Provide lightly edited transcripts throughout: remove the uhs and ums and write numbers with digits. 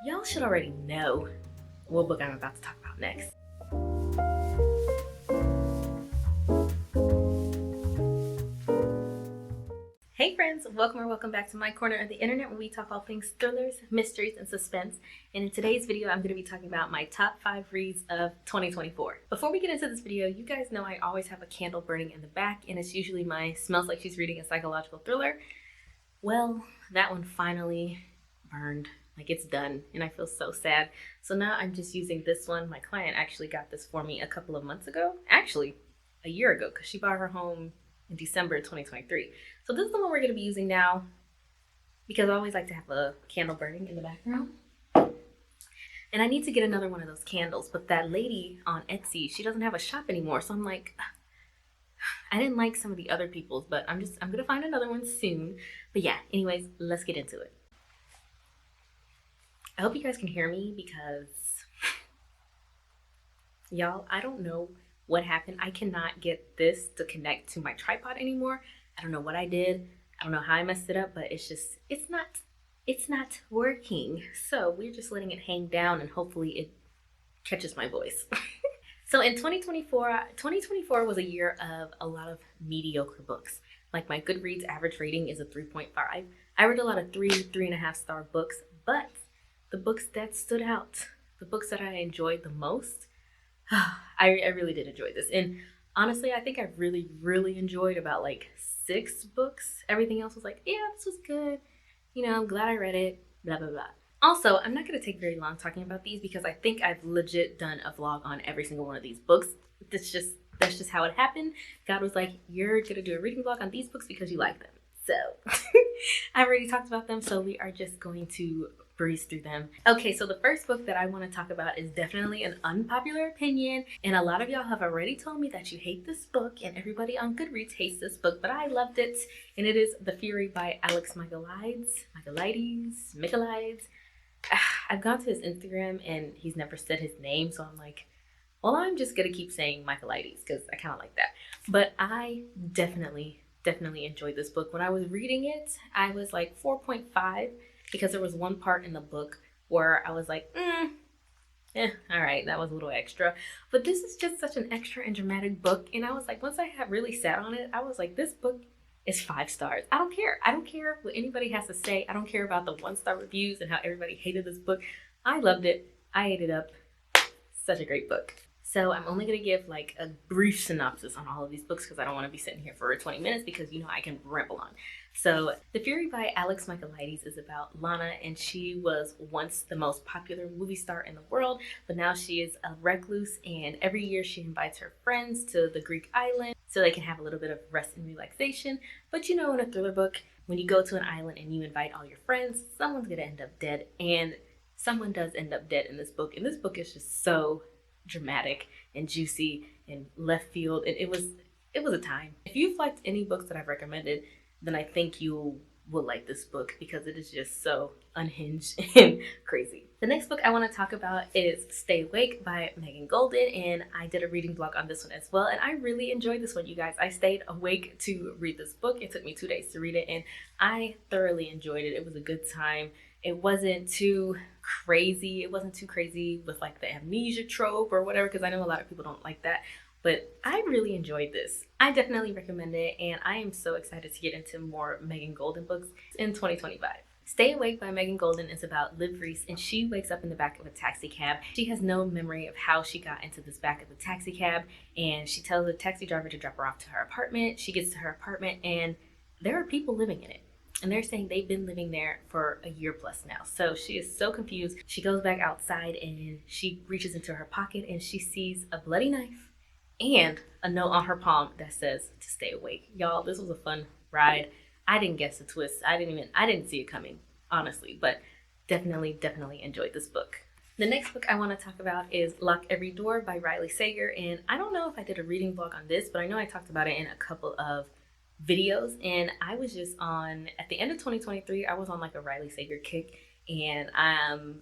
Y'all should already know what book I'm about to talk about next. Hey friends, welcome back to my corner of the internet where we talk all things thrillers, mysteries, and suspense. And in today's video, I'm going to be talking about my top 5 reads of 2024. Before we get into this video, you guys know I always have a candle burning in the back, and it's usually my Smells Like She's Reading a Psychological Thriller. Well, that one finally burned. Like, it's done, and I feel so sad. So now I'm just using this one. My client actually got this for me a couple of months ago. Actually, a year ago, because she bought her home in December 2023. So this is the one we're going to be using now because I always like to have a candle burning in the background. And I need to get another one of those candles, but that lady on Etsy, she doesn't have a shop anymore. So I'm like, I didn't like some of the other people's, but I'm going to find another one soon. But yeah, anyways, let's get into it. I hope you guys can hear me because y'all, I don't know what happened. I cannot get this to connect to my tripod anymore. I don't know what I did. I don't know how I messed it up, but it's not working. So we're just letting it hang down and hopefully it catches my voice. So in 2024 was a year of a lot of mediocre books. Like my Goodreads average rating is a 3.5. I read a lot of 3.5 star books, but the books that stood out, the books that I enjoyed the most, I really did enjoy this. And honestly, I think I really enjoyed about like 6 books. Everything else was like, yeah, this was good. You know, I'm glad I read it, blah, blah, blah. Also, I'm not going to take very long talking about these because I think I've legit done a vlog on every single one of these books. That's just how it happened. God was like, you're going to do a reading vlog on these books because you like them. So I already talked about them, so we are just going to breeze through them. Okay, so the first book that I want to talk about is definitely an unpopular opinion, and a lot of y'all have already told me that you hate this book, and everybody on Goodreads hates this book, but I loved it, and it is The Fury by Alex Michaelides. I've gone to his Instagram, and he's never said his name, so I'm like, well, I'm just gonna keep saying Michaelides, because I kind of like that. But I definitely enjoyed this book. When I was reading it, I was like 4.5, because there was one part in the book where I was like, all right, that was a little extra. But this is just such an extra and dramatic book. And I was like, once I had really sat on it, I was like, this book is 5 stars. I don't care. I don't care what anybody has to say. I don't care about the 1-star reviews and how everybody hated this book. I loved it. I ate it up. Such a great book. So I'm only going to give like a brief synopsis on all of these books because I don't want to be sitting here for 20 minutes because, you know, I can ramble on. So The Fury by Alex Michaelides is about Lana, and she was once the most popular movie star in the world, but now she is a recluse, and every year she invites her friends to the Greek island so they can have a little bit of rest and relaxation. But you know, in a thriller book, when you go to an island and you invite all your friends, someone's going to end up dead, and someone does end up dead in this book. And this book is just so dramatic and juicy and left field, and it was a time. If you've liked any books that I've recommended, then I think you will like this book because it is just so unhinged and crazy. The next book I want to talk about is Stay Awake by Megan Golden, and I did a reading vlog on this one as well, and I really enjoyed this one, you guys. I stayed awake to read this book. It took me 2 days to read it, and I thoroughly enjoyed it. It was a good time. It wasn't too crazy. It wasn't too crazy with like the amnesia trope or whatever, because I know a lot of people don't like that. But I really enjoyed this. I definitely recommend it, and I am so excited to get into more Megan Golden books in 2025. Stay Awake by Megan Golden is about Liv Reese, and she wakes up in the back of a taxi cab. She has no memory of how she got into this back of the taxi cab, and she tells the taxi driver to drop her off to her apartment. She gets to her apartment, and there are people living in it. And they're saying they've been living there for a year plus now. So she is so confused. She goes back outside, and she reaches into her pocket, and she sees a bloody knife and a note on her palm that says to stay awake. Y'all, this was a fun ride. I didn't guess the twist. I didn't see it coming, honestly, but definitely enjoyed this book. The next book I want to talk about is Lock Every Door by Riley Sager, and I don't know if I did a reading vlog on this, but I know I talked about it in a couple of videos, and I was just on, at the end of 2023, I was on like a Riley Sager kick, and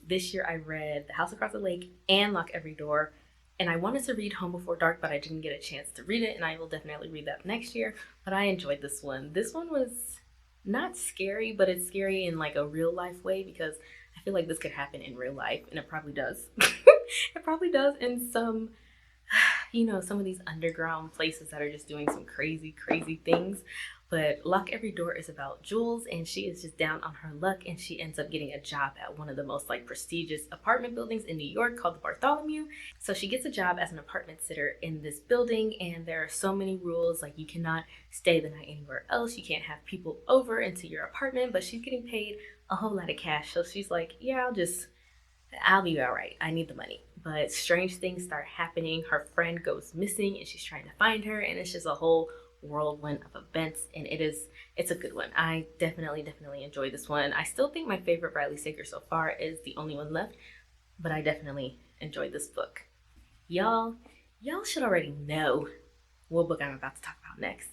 this year I read The House Across the Lake and Lock Every Door, and I wanted to read Home Before Dark, but I didn't get a chance to read it, and I will definitely read that next year. But I enjoyed this one. This one was not scary, but it's scary in like a real life way because I feel like this could happen in real life, and it probably does. It probably does in some, some of these underground places that are just doing some crazy, crazy things. But Lock Every Door is about Jules, and she is just down on her luck, and she ends up getting a job at one of the most like prestigious apartment buildings in New York called the Bartholomew. So she gets a job as an apartment sitter in this building, and there are so many rules, like you cannot stay the night anywhere else, you can't have people over into your apartment, but she's getting paid a whole lot of cash. So she's like, yeah, I'll be all right. I need the money. But strange things start happening. Her friend goes missing and she's trying to find her, and it's just a whole whirlwind of events, and it's a good one. I definitely enjoy this one. I still think my favorite Bradley Sager so far is The Only One Left, but I definitely enjoyed this book. Y'all should already know what book I'm about to talk about next.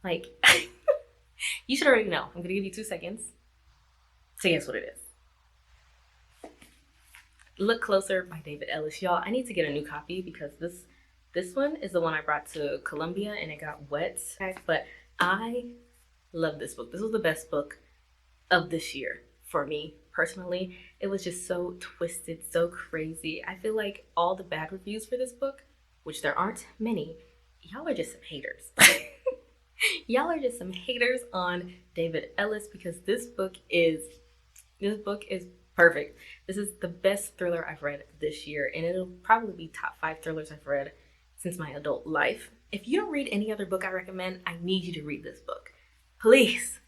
Like, you should already know. I'm gonna give you 2 seconds to guess what it is. Look Closer by David Ellis. Y'all, I need to get a new copy because this one is the one I brought to Columbia and it got wet. But I love this book. This was the best book of this year for me personally. It was just so twisted, so crazy. I feel like all the bad reviews for this book, which there aren't many, y'all are just some haters. Y'all are just some haters on David Ellis because this book is perfect. This is the best thriller I've read this year, and it'll probably be top 5 thrillers I've read since my adult life. If you don't read any other book I recommend, I need you to read this book. Please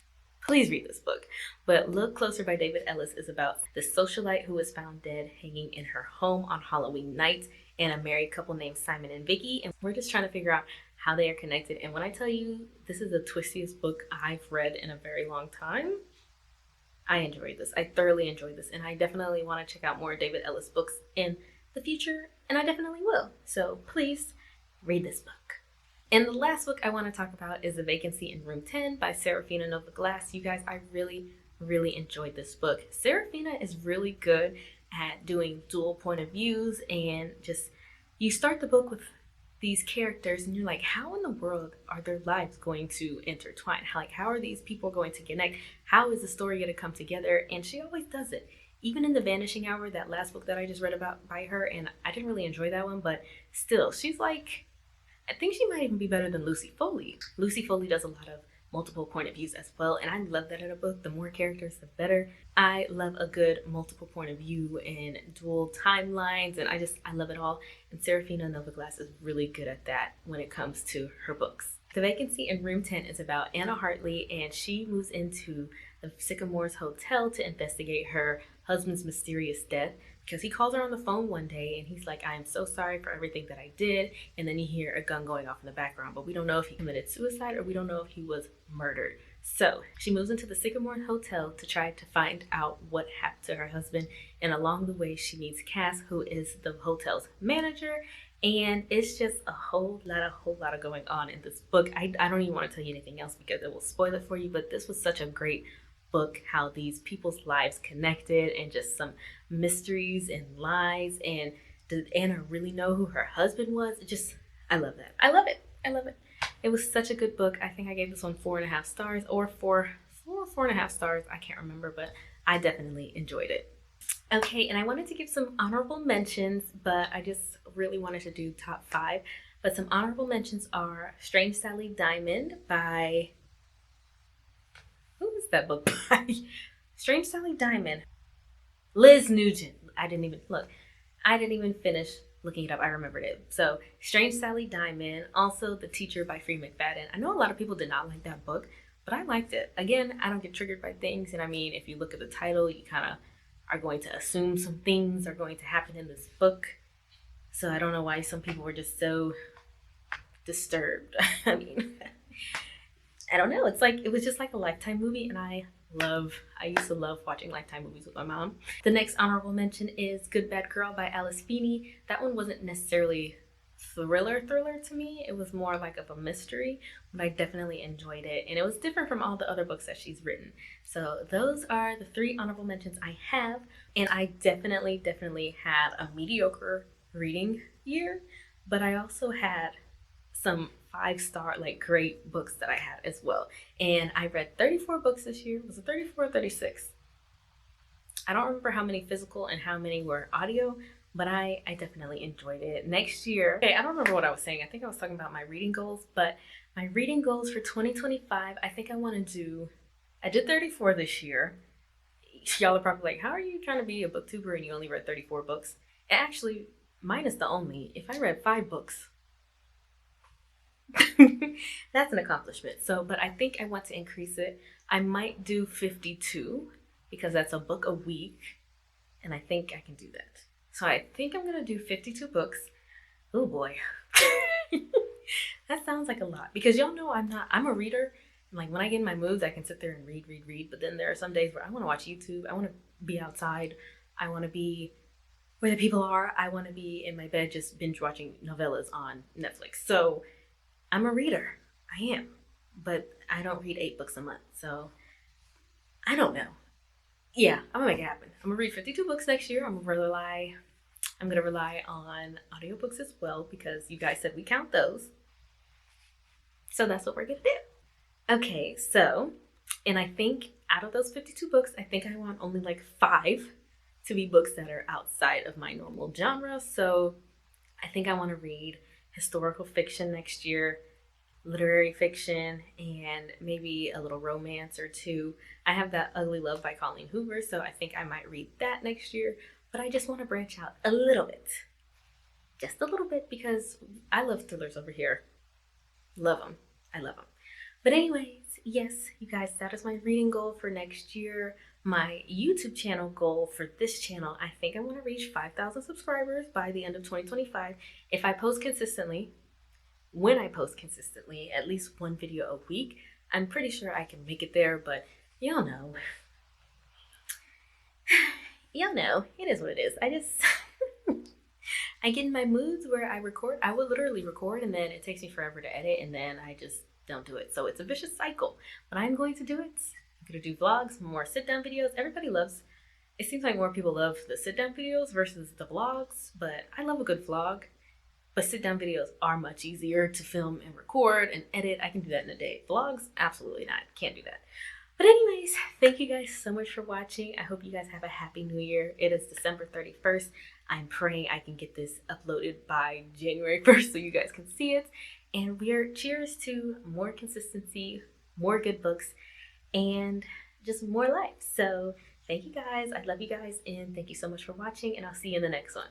read this book. But Look Closer by David Ellis is about the socialite who was found dead hanging in her home on Halloween night, and a married couple named Simon and Vicky. And we're just trying to figure out how they are connected. And when I tell you this is the twistiest book I've read in a very long time, I enjoyed this. I thoroughly enjoyed this, and I definitely want to check out more David Ellis books in the future, and I definitely will. So please read this book. And the last book I want to talk about is The Vacancy in Room 10 by Serafina Nova Glass. You guys, I really enjoyed this book. Serafina is really good at doing dual point of views, and just, you start the book with these characters and you're like, how in the world are their lives going to intertwine? How are these people going to connect? How is the story going to come together? And she always does it. Even in The Vanishing Hour, that last book that I just read about by her, and I didn't really enjoy that one, but still, she's like, I think she might even be better than Lucy Foley. Lucy Foley does a lot of multiple point of views as well, and I love that in a book. The more characters, the better. I love a good multiple point of view and dual timelines, and I love it all. And Serafina Nova Glass is really good at that when it comes to her books. The Vacancy in Room 10 is about Anna Hartley, and she moves into the Sycamores Hotel to investigate her husband's mysterious death, because he calls her on the phone one day and he's like, I am so sorry for everything that I did. And then you hear a gun going off in the background, but we don't know if he committed suicide or we don't know if he was murdered. So she moves into the Sycamore Hotel to try to find out what happened to her husband. And along the way, she meets Cass, who is the hotel's manager. And it's just a whole lot of going on in this book. I don't even want to tell you anything else because it will spoil it for you, but this was such a great book, how these people's lives connected, and just some mysteries and lies. And did Anna really know who her husband was? I love that. I love it. It was such a good book. I think I gave this one 4.5 stars, or 4.5 stars. I can't remember, but I definitely enjoyed it. Okay, and I wanted to give some honorable mentions, but I just really wanted to do top 5. But some honorable mentions are Strange Sally Diamond by, who is that book by? Strange Sally Diamond, Liz Nugent. I didn't even finish looking it up. I remembered it. So Strange Sally Diamond, also The Teacher by Free McFadden. I know a lot of people did not like that book, but I liked it. Again, I don't get triggered by things, and I mean, if you look at the title, you kind of are going to assume some things are going to happen in this book. So I don't know why some people were just so disturbed. I mean, I don't know. It was just like a Lifetime movie, and I used to love watching Lifetime movies with my mom. The next honorable mention is Good Bad Girl by Alice Feeney. That one wasn't necessarily thriller to me. It was more like of a mystery, but I definitely enjoyed it, and it was different from all the other books that she's written. So those are the 3 honorable mentions I have, and I definitely had a mediocre reading year, but I also had some 5-star great books that I had as well. And I read 34 books this year. Was it 34 or 36? I don't remember how many physical and how many were audio, but I definitely enjoyed it. Next year, okay, I don't remember what I was saying. I think I was talking about my reading goals, but my reading goals for 2025, I think I want to do, I did 34 this year. Y'all are probably like, how are you trying to be a booktuber and you only read 34 books? And actually, mine is the only. If I read 5 books, that's an accomplishment. So, but I think I want to increase it. I might do 52 because that's a book a week, and I think I can do that. So I think I'm gonna do 52 books. Oh boy. That sounds like a lot because y'all know I'm a reader. Like when I get in my moods, I can sit there and read. But then there are some days where I want to watch YouTube. I want to be outside. I want to be where the people are. I want to be in my bed just binge watching novellas on Netflix. So I'm a reader. I am. But I don't read 8 books a month. So I don't know. Yeah, I'm gonna make it happen. I'm gonna read 52 books next year. I'm gonna rely on audiobooks as well because you guys said we count those. So that's what we're gonna do. Okay, so, and I think out of those 52 books, I think I want only like 5 to be books that are outside of my normal genre. So I think I want to read historical fiction next year, literary fiction, and maybe a little romance or two. I have That Ugly Love by Colleen Hoover, so I think I might read that next year. But I just want to branch out a little bit. Just a little bit because I love thrillers over here. Love them. I love them. But anyways, yes, you guys, that is my reading goal for next year. My YouTube channel goal for this channel, I think I want to reach 5,000 subscribers by the end of 2025. If I post consistently, when I post consistently, at least 1 video a week, I'm pretty sure I can make it there, but y'all know. Y'all know, it is what it is. I get in my moods where I record. I will literally record and then it takes me forever to edit and then I just don't do it. So it's a vicious cycle, but I'm going to do it. I'm going to do vlogs, more sit down videos. Everybody loves, it seems like more people love the sit down videos versus the vlogs, but I love a good vlog. But sit down videos are much easier to film and record and edit. I can do that in a day. Vlogs, absolutely not. Can't do that. But anyways, thank you guys so much for watching. I hope you guys have a happy new year. It is December 31st. I'm praying I can get this uploaded by January 1st so you guys can see it. And cheers to more consistency, more good books, and just more life. So thank you guys. I love you guys, and thank you so much for watching, and I'll see you in the next one.